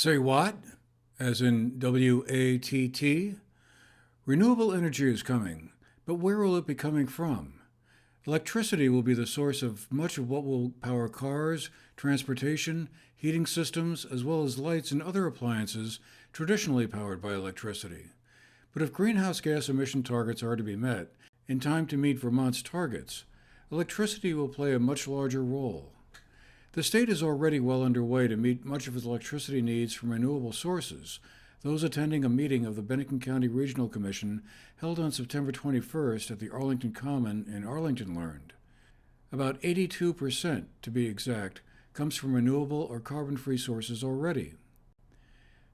Say what? As in WATT? Renewable energy is coming, but where will it be coming from? Electricity will be the source of much of what will power cars, transportation, heating systems, as well as lights and other appliances traditionally powered by electricity. But if greenhouse gas emission targets are to be met in time to meet Vermont's targets, electricity will play a much larger role. The state is already well underway to meet much of its electricity needs from renewable sources. Those attending a meeting of the Bennington County Regional Commission held on September 21st at the Arlington Common in Arlington learned. About 82%, to be exact, comes from renewable or carbon-free sources already.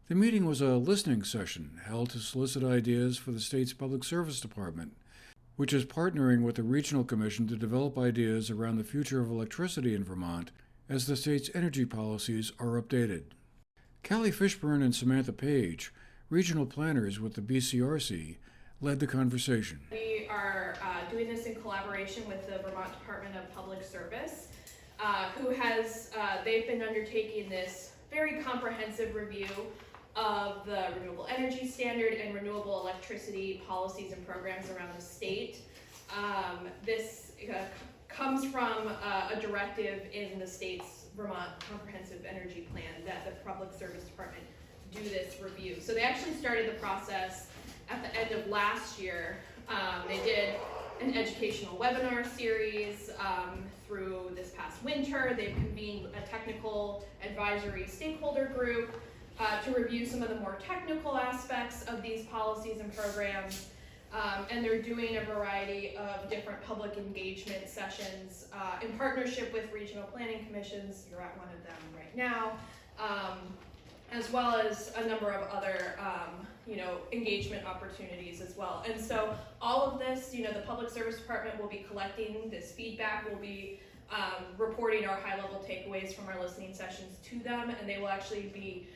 The meeting was a listening session held to solicit ideas for the state's Public Service Department, which is partnering with the Regional Commission to develop ideas around the future of electricity in Vermont as the state's energy policies are updated. Callie Fishburne and Samantha Page, regional planners with the BCRC, led the conversation. We are doing this in collaboration with the Vermont Department of Public Service, they've been undertaking this very comprehensive review of the renewable energy standard and renewable electricity policies and programs around the state. This comes from a directive in the state's Vermont Comprehensive Energy Plan that the Public Service Department do this review. So they actually started the process at the end of last year. They did an educational webinar series through this past winter. They've convened a technical advisory stakeholder group to review some of the more technical aspects of these policies and programs. And they're doing a variety of different public engagement sessions in partnership with regional planning commissions. You're at one of them right now, as well as a number of other engagement opportunities as well. And so all of this, the Public Service Department will be collecting this feedback. We'll be reporting our high-level takeaways from our listening sessions to them, and they will actually be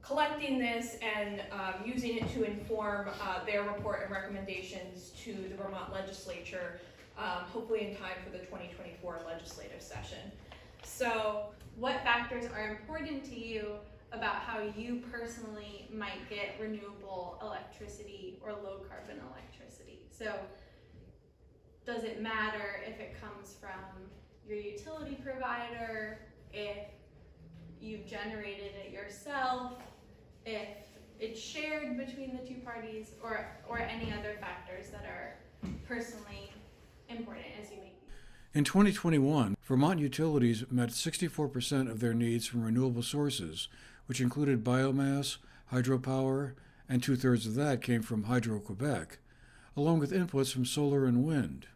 collecting this and using it to inform their report and recommendations to the Vermont legislature, hopefully in time for the 2024 legislative session. So what factors are important to you about how you personally might get renewable electricity or low carbon electricity? So does it matter if it comes from your utility provider, if you've generated it yourself, if it's shared between the two parties, or any other factors that are personally important as you make? In 2021, Vermont utilities met 64% of their needs from renewable sources, which included biomass, hydropower, and 2/3 of that came from Hydro-Quebec, along with inputs from solar and wind.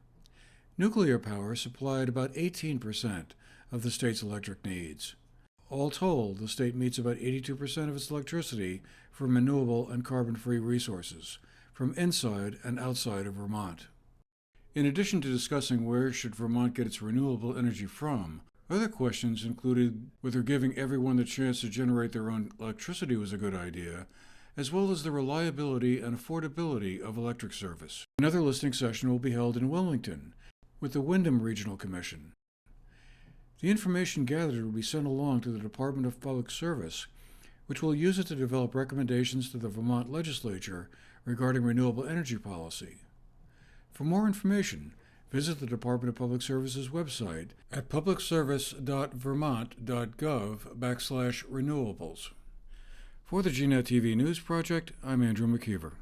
Nuclear power supplied about 18% of the state's electric needs. All told, the state meets about 82% of its electricity from renewable and carbon-free resources, from inside and outside of Vermont. In addition to discussing where should Vermont get its renewable energy from, other questions included whether giving everyone the chance to generate their own electricity was a good idea, as well as the reliability and affordability of electric service. Another listening session will be held in Wilmington with the Windham Regional Commission. The information gathered will be sent along to the Department of Public Service, which will use it to develop recommendations to the Vermont legislature regarding renewable energy policy. For more information, visit the Department of Public Service's website at publicservice.vermont.gov/renewables. For the GNAT-TV News Project, I'm Andrew McKeever.